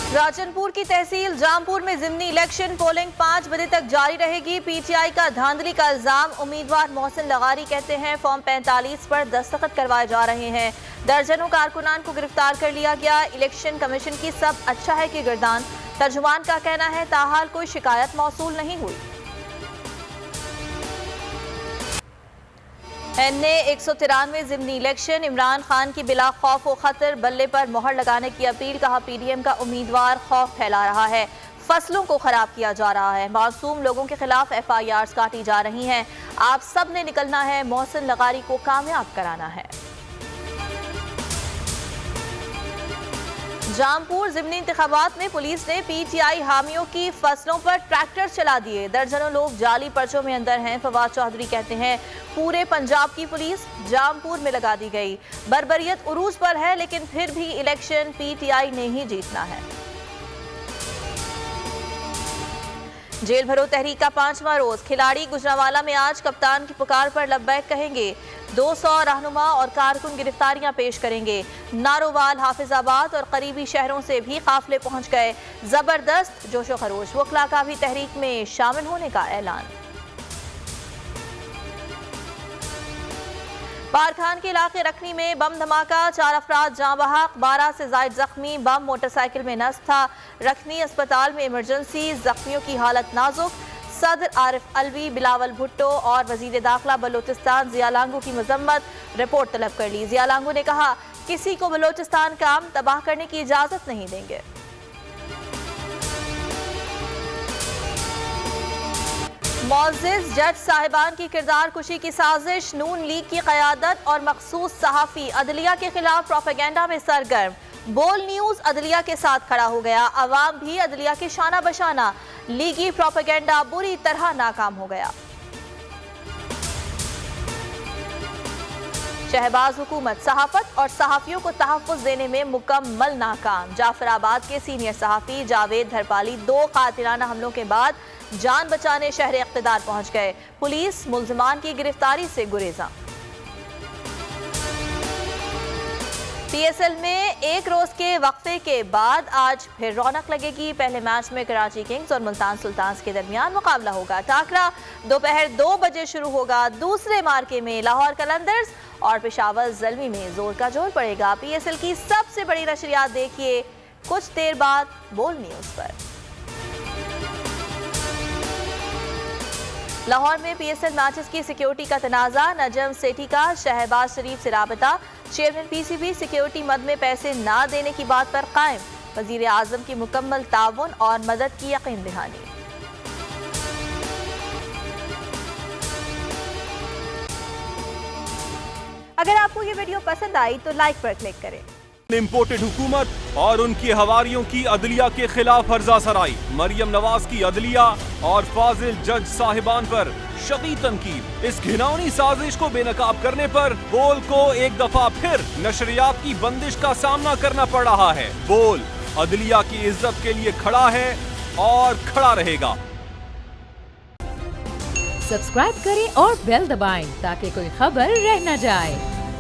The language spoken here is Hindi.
राजनपुर की तहसील जामपुर में जिमनी इलेक्शन पोलिंग 5 बजे तक जारी रहेगी। पीटीआई का धांधली का इल्जाम। उम्मीदवार मोहसिन लगारी कहते हैं फॉर्म 45 पर दस्तखत करवाए जा रहे हैं। दर्जनों कारकुनान को गिरफ्तार कर लिया गया। इलेक्शन कमीशन की सब अच्छा है कि गिरदान। तर्जुमान का कहना है ताहाल कोई शिकायत मौसूल नहीं हुई। एनए 193 जिमनी इलेक्शन। इमरान खान की बिला खौफ व खतर बल्ले पर मोहर लगाने की अपील। कहा पीडीएम का उम्मीदवार खौफ फैला रहा है, फसलों को खराब किया जा रहा है, मासूम लोगों के खिलाफ एफआईआर काटी जा रही हैं। आप सब ने निकलना है, मोहसिन लगारी को कामयाब कराना है। जामपुर जिमनी इंतखाबात में पुलिस ने पीटीआई हामियों की फसलों पर ट्रैक्टर चला दिए। दर्जनों लोग जाली पर्चों में अंदर हैं। फवाद चौधरी कहते हैं पूरे पंजाब की पुलिस जामपुर में लगा दी गई। बर्बरियत उरूज पर है, लेकिन फिर भी इलेक्शन पीटीआई ने ही जीतना है। जेल भरो तहरीक का 5वां रोज। खिलाड़ी गुजरांवाला में आज कप्तान की पुकार पर लब्बैक कहेंगे। 200 रहनुमा और कारकुन गिरफ्तारियां पेश करेंगे। नारोवाल, हाफिजाबाद और करीबी शहरों से भी काफिले पहुंच गए। जबरदस्त जोशो खरोश। वकला का भी तहरीक में शामिल होने का ऐलान। पारखान के इलाके रखनी में बम धमाका, 4 अफराद जाँ बहक, 12 से जायद जख्मी। बम मोटरसाइकिल में नस्ब था। रखनी अस्पताल में इमरजेंसी, जख्मियों की हालत नाजुक। सदर आरिफ अलवी, बिलावल भुट्टो और वजीर दाखिला बलोचिस्तान जिया लांगू की मजम्मत। रिपोर्ट तलब कर ली। जिया लांगू ने कहा किसी को बलोचिस्तान काम तबाह करने की इजाजत नहीं देंगे। मौजिज जज साहिबान की किरदार कुशी की साजिश। नून लीग की क़यादत और मखसूस सहाफ़ी अदलिया के खिलाफ प्रोपेगेंडा में सरगर्म। बोल न्यूज़ अदलिया के साथ खड़ा हो गया। अवाम भी अदलिया के शाना बशाना। लीगी प्रोपेगेंडा बुरी तरह नाकाम हो गया। शहबाज हुकूमत सहाफत और सहाफ़ियों को तहफ़्फ़ुज़ देने में मुकम्मल नाकाम। जाफराबाद के सीनियर सहाफ़ी जावेद धरपाली 2 कातिलाना हमलों के बाद जान बचाने शहर इक़्तिदार पहुंच गए। पुलिस मुल्ज़िमान की गिरफ्तारी से गुरेज़ा। पीएसएल में एक रोज के वक्फे के बाद आज फिर रौनक लगेगी। पहले मैच में कराची किंग्स और मुल्तान सुल्तान्स के दरमियान मुकाबला होगा। टाकरा दोपहर 2 बजे शुरू होगा। दूसरे मार्के में लाहौर कलंदर्स और पेशावर ज़ल्मी में जोर का जोर पड़ेगा। पीएसएल की सबसे बड़ी नशरियात देखिए कुछ देर बाद बोल न्यूज़ पर। लाहौर में पीएसएल मैचेस की सिक्योरिटी का तनाज़ा। नजम सेठी का शहबाज शरीफ से राबता। चेयरमैन पीसीबी सिक्योरिटी मद में पैसे ना देने की बात पर कायम। वजीर आजम की मुकम्मल ताउन और मदद की यकीन दहानी। अगर आपको ये वीडियो पसंद आई तो लाइक पर क्लिक करें। इम्पोर्टेड हुकूमत और उनकी हवारियों की अदलिया के खिलाफ हर्जा सराई। मरियम नवाज की अदलिया और फाजिल जज साहिबान पर शदीद तनकीद। इस घिनौनी साजिश को बेनकाब करने पर बोल को एक दफा फिर नशरियात की बंदिश का सामना करना पड़ रहा है। बोल अदलिया की इज्जत के लिए खड़ा है और खड़ा रहेगा। सब्सक्राइब करें और बेल दबाएं ताकि कोई खबर रह न जाए।